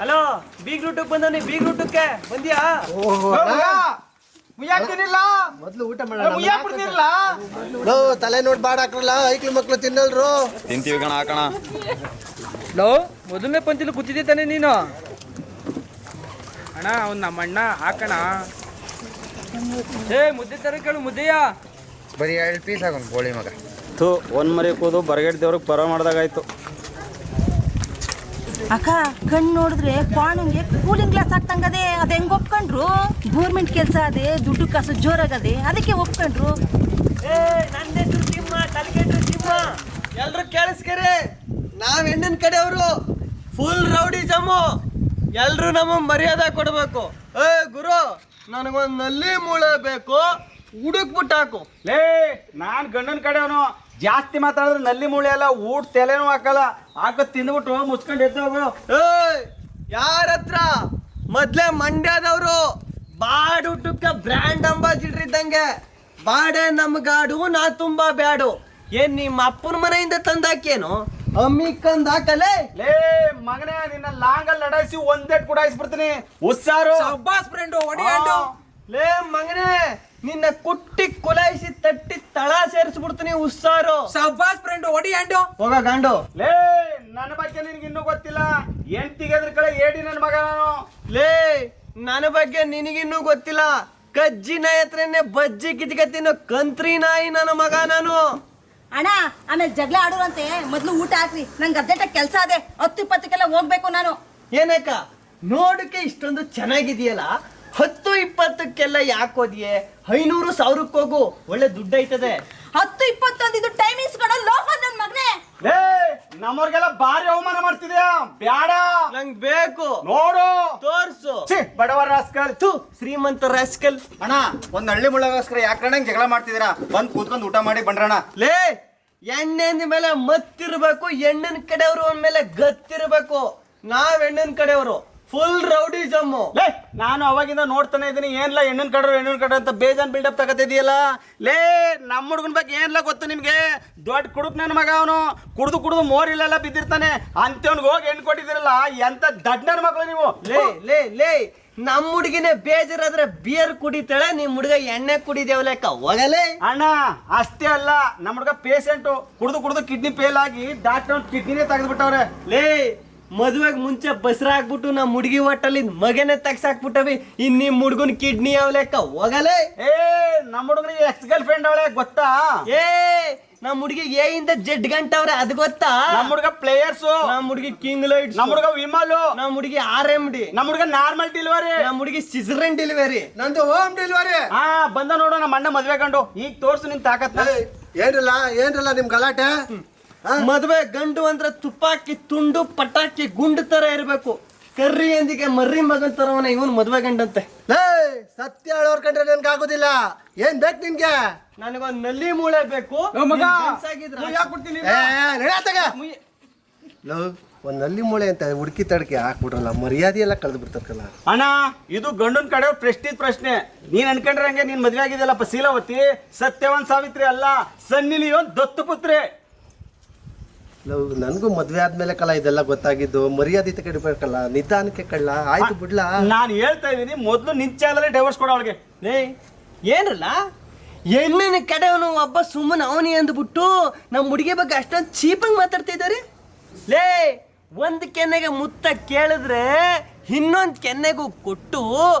Hello ಬೀಗ್ ರೂಟಕ್ಕೆ ಬಂದವನಿ ಬೀಗ್ ರೂಟಕ್ಕೆ ಬಂದ್ಯಾ? ಮೊದ್ಲು ಊಟ ಮಾಡೋಣ. ತಲೆ ನೋಡಿ ಬಾಡ್ ಹಾಕ್ರಲ್ಲ, ಐಕ್ಳು ಮಕ್ಳು ತಿನ್ನಲ್ರು. ತಿಂತೀವಿ ಕಣ ಹಾಕಣ. ಮೊದಲನೇ ಪಂತಿಲಿ ಕೂತಿದ್ದೆ ತಾನೆ ನೀನು? ಅಣ್ಣ ಅವ್ನು ನಮ್ಮ ಅಣ್ಣ ಹಾಕಣ. ಮುದ್ದೆ ತರ ಕೇಳು ಮುದ್ದೆಯ ಬರೀ 2 ಪೀಸ್ ಆಗೋನ್ ಗೋಳಿ ಮಗ. ಒಂದ್ ಮರಿ ಕೂದು ಬರಗೇಟ್ ದೇವ್ರಿಗೆ ಪರ ಮಾಡ್ದಾಗಾಯ್ತು. ಅಕ್ಕ ಕಣ್ಣು ನೋಡಿದ್ರೆ ಪಾಣಿಗೆ ಕೂಲಿಂಗ್ ಗ್ಲಾಸ್ ಹಾಕ್ತಂಗದೆ. ಅದ್ ಹೆಂಗ್ ಒಪ್ಕೊಂಡ್ರು? ಗೌರ್ಮೆಂಟ್ ಕೆಲಸ ಅದೇ, ದುಡ್ಡು ಕಾಸು ಜೋರಾಗದೆ, ಅದಕ್ಕೆ ಒಪ್ಕೊಂಡ್ರು. ನನ್ನ ಹೆಸರು ಸಿಂಹ, ತಲೆಗೆಟ್ರು ಸಿಂಹ. ಎಲ್ರು ಕೇಳಿಸ್ಕರಿ, ನಾವ್ ಹೆಣ್ಣಿನ ಕಡೆಯವರು. Full rowdy Jammu. ಎಲ್ರು ನಮ್ಮ ಮರ್ಯಾದೆ ಕೊಡ್ಬೇಕು. ಗುರು, ನನಗೊಂದ್ ನಲ್ಲಿ ಮೂಳೆ ಬೇಕು, ಹುಡುಕ್ಬಿಟ್ಟು ಹಾಕು. ನಾನ್ ಗಂಡನ ಕಡೆಯವನು. ಜಾಸ್ತಿ ಮಾತಾಡಿದ್ರೆ ನಲ್ಲಿ ಮೂಳೆ ಅಲ್ಲ, ಊಟ ತಲೆನೂ ಹಾಕಲ್ಲ. ಹಾಕತ್ ತಿಂದ್ಬಿಟ್ಟು ಮುಚ್ಕೊಂಡು ಎದ್ದು. ಯಾರ ಹತ್ರ? ಮೊದ್ಲೇ ಮಂಡ್ಯದವರು. ಬಾಡುಟಕ್ಕೆ ಬ್ರ್ಯಾಂಡ್ ಅಂಬಾಸಿಡರ್ ಇದ್ದಂಗೆ. ಬಾಡೆ ನಮ್ಗಾಡು, ನಾ ತುಂಬಾ ಬ್ಯಾಡು. ಏನ್ ನಿಮ್ಮ ಅಪ್ಪನ ಮನೆಯಿಂದ ತಂದಾಕೇನು? ಅಮ್ಮಿಕಂದ್ ಹಾಕಲೇ. ಲೇ ಮಗನೇ, ನಿನ್ನ ಲಾಂಗಲ್ಲಿ ಲಡಾಯಿಸಿ ಒಂದೇಟ್ ಕುಡಾಯಿಸ್ಬಿಡ್ತೀನಿ. ಉಸ್ಸಾರು ಲೇ ಮಗನೇ, ನಿನ್ನ ಕುಟ್ಟಿ ಕುಲಾಯಿಸಿ ತಟ್ಟಿ ತಳ ಸೇರಿಸ್ಬಿಡ್ತೀನಿ. ಉಸ್ಸಾರು ಹೋಗ ಗಾಂಡು. ಲೇ ನನ್ನ ಬಗ್ಗೆ ನಿನ್ಗೆ ಇನ್ನೂ ಗೊತ್ತಿಲ್ಲ. ಎಂಟಿಗೆದ್ರ ಕಡೆ ಏಡಿ ನನ್ನ ಮಗ ನಾನು. ಲೇ ನನ್ನ ಬಗ್ಗೆ ನಿನಗಿನ್ನೂ ಗೊತ್ತಿಲ್ಲ. ಕಜ್ಜಿ ನಾಯಿ ಹತ್ರನೇ ಬಜ್ಜಿ ಕಿತ್ಕತ್ತಿನ ಕಂತ್ರಿ ನಾಯಿ ನನ್ನ ಮಗ ನಾನು. ಅಣ್ಣ ಆಮೇಲೆ ಜಗಳ ಆಡೋರಂತೆ, ಮೊದ್ಲು ಊಟ ಹಾಕ್ರಿ. ನಂಗೆ ಅರ್ಜೆಂಟಾಗಿ ಕೆಲಸ ಅದೇ. 10-20ಕ್ಕೆಲ್ಲ ಹೋಗ್ಬೇಕು ನಾನು. ಏನಕ್ಕ ನೋಡಕ್ಕೆ ಇಷ್ಟೊಂದು ಚೆನ್ನಾಗಿದೆಯಲ್ಲ, 10-20ಕ್ಕೆಲ್ಲ ಯಾಕೆ ಹೋದಿಯೇ? 500-1000 ಹೋಗು, ಒಳ್ಳೆ ದುಡ್ಡು ಐತದೆ. 10-20 ಅಂದಿದ್ದು ಟೈಮಿಂಗ್ಸ್ ಕಣ ಲೋಫರ್ ನನ್ ಮಗನೇ. ಲೇ ನಮ್ಮವ್ರಿಗೆಲ್ಲ ಭಾರಿ ಅವಮಾನ ಮಾಡ್ತಿದ್ಯಾ. ಬ್ಯಾಡ, ನಂಗ್ ಬೇಕು. ನೋಡು, ತೋರ್ಸು. ಬಡವರ ರಾಸ್ಕಲ್. ಶ್ರೀಮಂತ ರಾಸ್ಕಲ್. ಅಣ್ಣ, ಒಂದ್ ಹಳ್ಳಿ ಮುಳ್ಳಗೋಸ್ಕರ ಯಾಕಣ್ಣ ಜಗಳ ಮಾಡ್ತಿದ್ದೀರಾ? ಬಂದ್ ಕೂತ್ಕೊಂಡ್ ಊಟ ಮಾಡಿ ಬಂದ್ರಣ್ಣ. ಲೇ ಎಣ್ಣೆಂದ ಮೇಲೆ ಮತ್ತಿರ್ಬೇಕು, ಹೆಣ್ಣಿನ ಕಡೆಯವರು ಅಂದ್ಮೇಲೆ ಗತ್ತಿರ್ಬೇಕು. ನಾವ್ ಹೆಣ್ಣಿನ ಕಡೆಯವರು. Full rowdy Jammu. ಲೇ ನಾನು ಅವಾಗಿಂದ ನೋಡ್ತಾನೆ ಇದ್ದೀನಿ. ಏನ್ಲ ಹೆಣ್ಣಿನ ಕಡ್ರು ಅಂತ ಬೇಜಾನ್ ಬಿಲ್ಡಪ್ ತಗತಿದೀಯಲ್ಲ. ಲೇ ನಮ್ಮ ಹುಡುಗನ ಬಗ್ಗೆ ಏನ್ಲ ಗೊತ್ತು ನಿಮ್ಗೆ? ದೊಡ್ಡ ಕುಡುಕ್ ನನ್ನ ಮಗ ಅವನು. ಕುಡ್ದು ಮೋರಿಲೆಲ್ಲ ಬಿದ್ದಿರ್ತಾನೆ. ಅಂತವ್ನಿಗೆ ಹೋಗಿ ಹೆಣ್ಣು ಕೊಟ್ಟಿದ್ದೀರಲ್ಲ, ಎಂತ ದಡ್ಡ ನನ್ನ ಮಕ್ಕಳು ನೀವು. ಲೇ ಲೇ ಲೇ ನಮ್ಮ ಹುಡುಗಿನೇ ಬೇಜಾರಾದ್ರೆ ಬಿಯರ್ ಕುಡಿತಾಳೆ, ನಿಮ್ ಹುಡುಗ ಎಣ್ಣೆ ಕುಡಿದೇವಲೆಕ್ಕ. ಹೋಗಲೇ ಅಣ್ಣ, ಅಷ್ಟೇ ಅಲ್ಲ, ನಮ್ಮ ಹುಡುಗ ಪೇಷಂಟು. ಕುಡ್ದು ಕಿಡ್ನಿ ಫೇಲ್ ಆಗಿ ಡಾಕ್ಟರ್ ಕಿಡ್ನಿನೇ ತೆಗೆದ್ಬಿಟ್ಟವ್ರೆ. ಲೇ ಮದುವೆಗೆ ಮುಂಚೆ ಬಸ್ರಾಕ್ಬಿಟ್ಟು ನಮ್ಮ ಹುಡುಗಿ ಹೊಟ್ಟಲ್ಲಿ ಮಗನೇ ತೆಗ್ಸಾಕ್ಬಿಟ್ಟವಿ. ಇನ್ ನಿಮ್ ಹುಡುಗನ್ ಕಿಡ್ನಿ ಯಾವ ಲೆಕ್ಕ. ಹೋಗಲೇ ನಮ್ಮ ಹುಡುಗನಿಗೆ ಎಕ್ಸ್ ಗರ್ಲ್ ಫ್ರೆಂಡ್ ಅವಳೆ ಗೊತ್ತಾ? ನಮ್ಮ ಹುಡುಗಿ ಎ ಇಂದ ಜೆಡ್ ಗಂಟವ್ರೆ, ಅದು ಗೊತ್ತಾ? ನಮ್ಮ ಹುಡುಗ ಪ್ಲೇಯರ್ಸ್. ನಮ್ಮ ಹುಡುಗಿ ಕಿಂಗ್ ಲೈಟ್. ನಮ್ಮ ಹುಡುಗ ವಿಮಲ್. ನಮ್ಮ ಹುಡುಗಿ RMD. ನಮ್ಮ ಹುಡುಗ ನಾರ್ಮಲ್ ಡೆಲಿವರಿ. ನಮ್ಮ ಹುಡುಗಿ ಸಿಸರನ್ ಡೆಲಿವರಿ. ನಂದು ಹೋಮ್ ಡೆಲಿವರಿ. ಬಂದ ನೋಡು ನಮ್ಮ ಅಣ್ಣ ಮದ್ವೆ ಕಂಡು. ಈಗ ತೋರ್ಸು ನಿನ್ ತಾಕತ್. ಏನಿಲ್ಲ ನಿಮ್ ಗಲಾಟೆ. ಮದ್ವೆ ಗಂಡು ಅಂದ್ರೆ ತುಪ್ಪಾಕಿ ತುಂಡು ಪಟಾಕಿ ಗುಂಡು ತರ ಇರ್ಬೇಕು. ಕರ್ರಿ ಎಂದಿಗೆ ಮರ್ರಿ ಮಗನ್ ತರವನ ಇವನ್ ಮದ್ವೆ ಗಂಡಂತೆ. ಸತ್ಯ ಹೇಳೋರ್ ಕಂಡ್ರೆ ನನ್ಗೆ ಆಗೋದಿಲ್ಲ. ಏನ್ ಬೇಕು ನಿನ್ಗೆ? ನನಗೊಂದ್ ನಲ್ಲಿ ಮೂಳೆ ಬೇಕು. ಒಂದ್ ನಲ್ಲಿ ಮೂಳೆ ಅಂತ ಹುಡುಕಿ ತಡಕೆ ಹಾಕ್ಬಿಡ್ರಲ್ಲ, ಮರ್ಯಾದೆ ಎಲ್ಲ ಕಳೆದು ಬಿಡ್ತಕ್ಕಲ್ಲ. ಅಣ್ಣ, ಇದು ಗಂಡನ ಕಡೆ ಪ್ರೆಸ್ಟೀಜ್ ಪ್ರಶ್ನೆ. ನೀನ್ ಅನ್ಕೊಂಡ್ರೆ ಹಂಗೆ ನೀನ್ ಮದ್ವೆ ಆಗಿದೆಯಲ್ಲಪ್ಪ ಶೀಲಾವತಿ. ಸತ್ಯವಾನ್ ಸಾವಿತ್ರಿ ಅಲ್ಲ, ಸನ್ನಿಲಿಯೋನ್ ದತ್ತು ಪುತ್ರಿ. ನನ್ಗೂ ಮದ್ವೆ ಆದ್ಮೇಲೆ ಕಲ ಇದೆಲ್ಲ ಗೊತ್ತಾಗಿದ್ದು. ಮರ್ಯಾದೆ ಕಡಿಬೇಕಲ್ಲ, ನಿಧಾನಕ್ಕೆ ಕಳ್ಳ. ಆಯ್ತು ಬಿಡ್ಲಾ, ನಾನು ಹೇಳ್ತಾ ಇದೀನಿ. ಮೊದ್ಲು ನಿಂಚಾಲೇ ಡೈವರ್ಸ್ ಕೊಡ ಅವಳಿಗೆ. ಏನಲ್ಲ ಹೆಣ್ಣಿನ ಕಡೆಯವನು ಒಬ್ಬ ಸುಮ್ಮನೆ ಅವನಿ ಅಂದ್ಬಿಟ್ಟು ನಮ್ಮ ಹುಡುಗಿ ಬಗ್ಗೆ ಅಷ್ಟೊಂದು ಚೀಪಾಗಿ ಮಾತಾಡ್ತಾ ಇದ್ದಾರೆ. ಲೇ ಒಂದ್ ಕೆನ್ನೆಗೆ ಮುತ್ತ ಕೇಳಿದ್ರೆ ಇನ್ನೊಂದ್ ಕೆನ್ನೆಗೂ ಕೊಟ್ಟು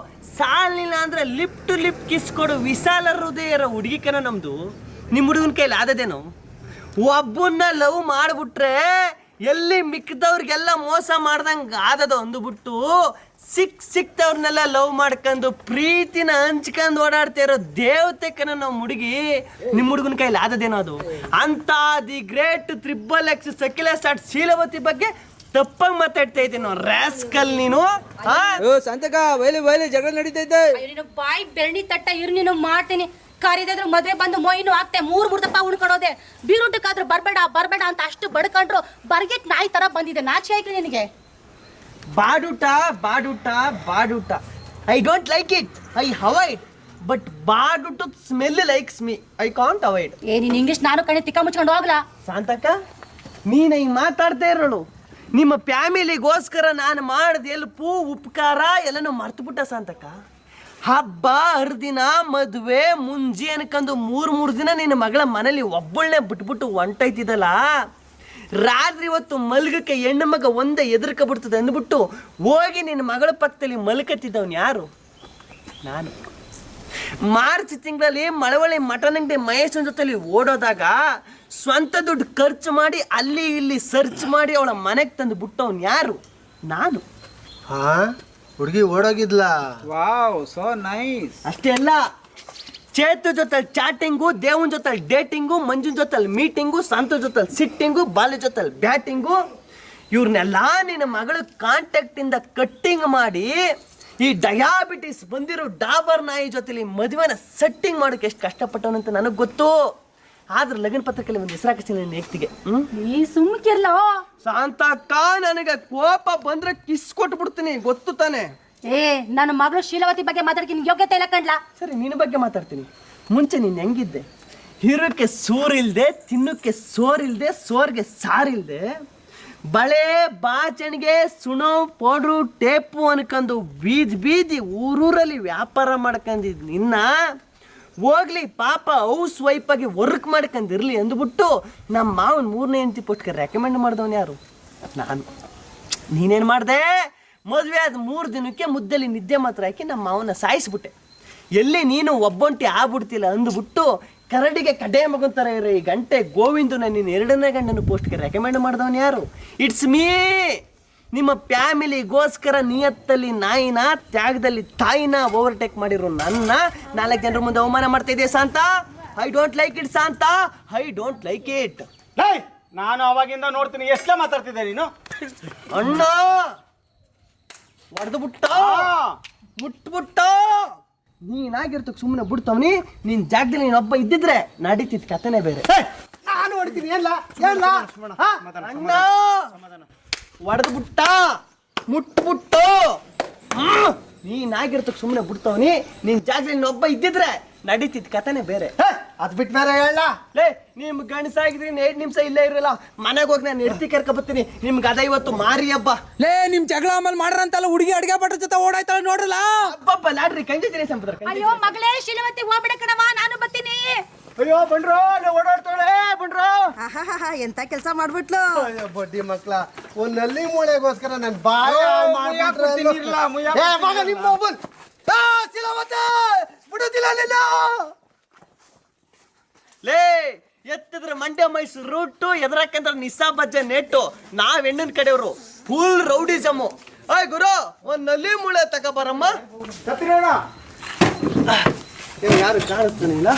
ಸಾಲಿಲ್ಲ ಅಂದ್ರೆ ಲಿಪ್ ಟು ಲಿಪ್ ಕಿಸ್ ಕೊಡು ವಿಶಾಲ ಹೃದಯ ಇರೋ ಹುಡುಗಿಕನ ನಮ್ದು. ನಿಮ್ಮ ಹುಡುಗನ ಕೈಲಿ ಆದದೇನು? ಒಬ್ಬನ್ನ ಲವ್ ಮಾಡ್ಬಿಟ್ರೆ ಎಲ್ಲಿ ಮಿಕ್ಕದವ್ರಿಗೆಲ್ಲ ಮೋಸ ಮಾಡ್ದಂಗೆ ಆದದು ಅಂದುಬಿಟ್ಟು ಸಿಕ್ತವ್ರನ್ನೆಲ್ಲ ಲವ್ ಮಾಡ್ಕೊಂಡು ಪ್ರೀತಿನ ಹಂಚ್ಕೊಂಡು ಓಡಾಡ್ತಾ ಇರೋ ದೇವತೆಕನ ನಾವು ಹುಡುಗಿ. ನಿಮ್ಮ ಹುಡುಗನ ಕೈಲಿ ಆದದೇನೋ ಅದು? ಅಂತ ದಿ ಗ್ರೇಟ್ XXX ಸಕಿಲ ಸ್ಟಾರ್ಟ್ ಶೀಲವತಿ ಬಗ್ಗೆ ತಪ್ಪಾಗಿ ಮಾತಾಡ್ತಾ ಇದ್ದೀನಿ ನಾವು. ರಾಸ್ಕಲ್ ನೀನು. ಸಂತಕ ವೈಲಿ ಜಗಳ ನಡೀತಾ ಇದ್ದೆ. ಬಾಯಿ ಬೆರಣಿ ತಟ್ಟ ಇರು ನೀನು ಮಾಡ್ತೀನಿ. ಕರಿದಾದ್ರು ಮದ್ವೆ ಬಂದು ಮೊಯ್ನು ಆಗ್ತೆ 3 ದಪ್ಪ ಉಳ್ಕೊಡೋದೆ. ಬೀರುಟಕ್ಕಾದ್ರೂ ಬರ್ಬೇಡ ಅಂತ ಅಷ್ಟು ಬಡ್ಕೊಂಡ್ರು ಬರ್ಗೆಟ್ ನಾಯಿ ತರ ಬಂದಿದೆ. ನಾಚಿ ಆಯ್ತು ನಿನಗೆ. Badoota I don't like it, I avoid. But badoota smell likes me, I can't avoid. ನೀನ್ ಇಂಗ್ಲಿಷ್ ನಾನು ಕಣೆ ತಿಕ್ಕ ಮುಚ್ಕೊಂಡು ಹೋಗ್ಲಾ? ಶಾಂತಕ್ಕ, ನೀನ್ ಹಿಂಗ್ ಮಾತಾಡ್ತಾ ಇರೋಳು. ನಿಮ್ಮ ಫ್ಯಾಮಿಲಿಗೋಸ್ಕರ ನಾನು ಮಾಡಿದ ಎಲ್ಪು ಉಪಕಾರ ಎಲ್ಲನೂ ಮರ್ತುಬಿಟ್ಟ ಸಾಂತಕ್ಕ. ಹಬ್ಬ ಹರಿದಿನ ಮದುವೆ ಮುಂಜಿ ಅನ್ಕೊಂಡು ಮೂರು ದಿನ ನಿನ್ನ ಮಗಳ ಮನೇಲಿ ಒಬ್ಬಳನ್ನೇ ಬಿಟ್ಬಿಟ್ಟು ಹೊಂಟೈತಿದ್ದಲ್ಲ, ರಾತ್ರಿ ಹೊತ್ತು ಮಲ್ಗಕ್ಕೆ ಹೆಣ್ಣು ಮಗ ಒಂದೇ ಎದುರ್ಕ ಬಿಡ್ತದೆ ಅಂದ್ಬಿಟ್ಟು ಹೋಗಿ ನಿನ್ನ ಮಗಳ ಪಕ್ಕದಲ್ಲಿ ಮಲ್ಕತ್ತಿದ್ದವನು ಯಾರು? ನಾನು. ಮಾರ್ಚ್ ತಿಂಗಳಲ್ಲಿ ಮಳವಳ್ಳಿ ಮಟನ್ ಅಂಗಡಿ ಮಹೇಶನ ಜೊತೆಲಿ ಓಡೋದಾಗ ಸ್ವಂತ ದುಡ್ಡು ಖರ್ಚು ಮಾಡಿ ಅಲ್ಲಿ ಇಲ್ಲಿ ಸರ್ಚ್ ಮಾಡಿ ಅವಳ ಮನೆಗೆ ತಂದು ಬಿಟ್ಟವನು ಯಾರು? ನಾನು. ಹಾ, ಹುಡುಗಿ ಓಡೋಗಿದ್ಲ. Wow, so nice. ಅಷ್ಟೇ ಅಲ್ಲ, ಚೇತು ಜೊತೆ ಚಾಟಿಂಗು, ದೇವನ್ ಜೊತೆ ಡೇಟಿಂಗು, ಮಂಜುನ್ ಜೊತೆ ಮೀಟಿಂಗು, ಸಂತು ಜೊತೆ ಸಿಟ್ಟಿಂಗು, ಬಾಲ್ಯ ಜೊತೆ ಬ್ಯಾಟಿಂಗು, ಇವ್ರನ್ನೆಲ್ಲ ನಿನ್ನ ಮಗಳ ಕಾಂಟ್ಯಾಕ್ಟಿಂದ ಕಟ್ಟಿಂಗ್ ಮಾಡಿ ಈ ಡಯಾಬಿಟಿಸ್ ಬಂದಿರೋ ಡಾಬರ್ ನಾಯಿ ಜೊತೆಲಿ ಮದುವೆನ ಸೆಟ್ಟಿಂಗ್ ಮಾಡೋಕೆ ಎಷ್ಟು ಕಷ್ಟಪಟ್ಟವನಂತ ನನಗೆ ಗೊತ್ತು. ಆದ್ರೆ ಲಗ್ನ ಪತ್ರದಲ್ಲಿ ಒಂದು ಹೆಸರು ಹಾಕಿಸ್ತೀನಿ ನನ್ನ ವ್ಯಕ್ತಿಗೆ. ಈ ಸುಮ್ಕಿರ್ಲೋ ಶಾಂತಕ್ಕ, ನನಗೆ ಕೋಪ ಬಂದ್ರೆ ಕಿಸ್ ಕೊಟ್ಬಿಡ್ತೀನಿ, ಗೊತ್ತು ತಾನೆ? ಏ, ನನ್ನ ಮಗಳು ಶೀಲವತಿ ಬಗ್ಗೆ ಮಾತಾಡಕ್ಕೆ ನಿನ್ಗೆ ಯೋಗ್ಯತೆ ಇಲ್ಲ ಕಣ್ಲಾ. ಸರಿ, ನಿನ್ನ ಬಗ್ಗೆ ಮಾತಾಡ್ತೀನಿ. ಮುಂಚೆ ನೀನು ಹೆಂಗಿದ್ದೆ? ಹಿರೋಕ್ಕೆ ಸೂರಿಲ್ದೆ, ತಿನ್ನೋಕ್ಕೆ ಸೋರಿಲ್ದೆ, ಸೋರ್ಗೆ ಸಾರಿಲ್ದೆ, ಬಳೆ ಬಾಚಣಿಗೆ ಸುಣೋ ಪೌಡ್ರು ಟೇಪು ಅನ್ಕೊಂಡು ಬೀದಿ ಊರೂರಲ್ಲಿ ವ್ಯಾಪಾರ ಮಾಡ್ಕೊಂಡಿದ್ ನಿನ್ನ ಹೋಗ್ಲಿ ಪಾಪ ಹೌಸ್ ವೈಫಾಗಿ ವರ್ಕ್ ಮಾಡ್ಕೊಂಡಿರ್ಲಿ ಅಂದ್ಬಿಟ್ಟು ನಮ್ಮ ಮಾವನ 3ನೇ ಹೆಂಡತಿ ಪೋಸ್ಟ್ಗೆ ರೆಕಮೆಂಡ್ ಮಾಡಿದವನು ಯಾರು? ನಾನು. ನೀನೇನು ಮಾಡಿದೆ? ಮದುವೆ ಆದ 3 ದಿನಕ್ಕೆ ಮುದ್ದೆಲಿ ನಿದ್ದೆ ಮಾತ್ರ ಹಾಕಿ ನಮ್ಮ ಮಾವನ ಸಾಯಿಸ್ಬಿಟ್ಟೆ. ಎಲ್ಲಿ ನೀನು ಒಬ್ಬೊಂಟಿ ಆಗ್ಬಿಡ್ತಿಲ್ಲ ಅಂದ್ಬಿಟ್ಟು ಕರಡಿಗೆ ಕಡೆ ಮಗನ ಥರ ಇರೋ ಈ ಗಂಟೆ ಗೋವಿಂದನ ನೀನು 2ನೇ ಗಂಡನ ಪೋಸ್ಟ್ಗೆ ರೆಕಮೆಂಡ್ ಮಾಡಿದವನು ಯಾರು? It's me. ನಿಮ್ಮ ಫ್ಯಾಮಿಲಿಗೋಸ್ಕರ ನಿಯತ್ತಲ್ಲಿ ನಾಯಿನ, ತ್ಯಾಗದಲ್ಲಿ ತಾಯಿನ ಓವರ್ಟೇಕ್ ಮಾಡಿರೋ ನನ್ನ 4 ಜನರ ಮುಂದೆ ಅವಮಾನ ಮಾಡ್ತಾ ಇದೆಯಾ Shanta? I don't like it Shanta, I don't like it. ನಾನು ಅವಾಗಿಂದ ನೋಡ್ತೀನಿ, ಎಷ್ಟೇ ಮಾತಾಡ್ತಿದ್ದೆ ನೀನು. ಅಣ್ಣ ಹೊಡೆದು ಬಿಟ್ಟ, ಮುಟ್ಬಿಟ್ಟ. ನೀನಾಗಿರ್ತಕ್ಕೆ ಸುಮ್ಮನೆ ಬಿಡ್ತವನಿ. ನಿನ್ನ ಜಾಗದಲ್ಲಿ ನೀನೊಬ್ಬ ಇದ್ದಿದ್ರೆ ನಡೀತಿದ್ ಕಥೆನೇ ಬೇರೆ. ನಾನು ಹೊಡಿತೀನಿ. ಏನ್ಲ ಅಣ್ಣ ಹೊಡೆದು ಬಿಟ್ಟ, ಮುಟ್ಬಿಟ್ಟು. ನೀನಾಗಿರ್ತಕ್ಕೆ ಸುಮ್ಮನೆ ಬಿಡ್ತವನಿ. ನಿನ್ನ ಜಾಗದಲ್ಲಿ ನೀನೊಬ್ಬ ಇದ್ದಿದ್ರೆ ನಡೀತಿದ್ ಕಥೆನೇ ಬೇರೆ. ಅದ್ ಬಿಟ್ಟು ಬೇರೆ ಹೇಳ. ಲೇ, ನಿಮ್ ಗಂಡಸಾಗಿದ್ರಿ 8 ನಿಮಿಷ ಇಲ್ಲೇ ಇರಲ್ಲ. ಮನೆಗೆ ಹೋಗಿ ನಾನು ಎಡ್ತಿ ಕರ್ಕೊಬತ್ತೀನಿ. ನಿಮ್ಗೆ ಅದ ಇವತ್ತು ಮಾರಿ ಹಬ್ಬ. ಲೇ, ನಿಮ್ ಜಗಳ ಆಮೇಲೆ ಮಾಡ್ರಂತಲ್ಲ ಹುಡುಗಿ ಅಡ್ಗೆ ಭಟ್ರ ಜೊತೆ ಓಡಾಯ್ತಾಳೆ ನೋಡ್ರಲ್ಲ. ಹಬ್ಬ ಲಾಡ್ರಿ ಕಂಜಿದ್ದೀನಿ ಸಂಪದ್ರ. ಅಯ್ಯೋ ಮಗಳೇ ಶೀಲವತಿ ಹೋಗ್ಬಿಡ ಕಣವ, ನಾನು ಬರ್ತೀನಿ. ಅಯ್ಯೋ ಬಂಡ್ರೋ, ಓಡಾಡ್ತಾಳೆ ಬಂಡ್ರೋ. ಎಂತ ಕೆಲಸ ಮಾಡ್ಬಿಟ್ಲು. ಅಯ್ಯೋ ಬಡ್ಡಿ ಮಕ್ಳ, ಒಂದ್ ನಲ್ಲಿ ಮೂಳೆಗೋಸ್ಕರ ನನ್ ಬಾಯ ಲೇ, ಎತ್ತಿದ್ರೆ ಮಂಡ್ಯ ಮೈಸೂರು ರೂಟು, ಎದ್ರಾಕಂದ್ರೆ ನಿಸ್ಸಾಬಜ್ಜ ನೆಟ್ಟು. ನಾವ್ ಹೆಣ್ಣಿನ ಕಡೆಯವರು ಫುಲ್ ರೌಡಿಸಮು. ಆಯ್ ಗುರು, ಒಂದ್ ನಲ್ಲಿ ಮೂಳೆ ತಗೋಬರಮ್ಮ. ಯಾರು ಕಾಣಿಸ್ತಾನಿಲ್ಲ?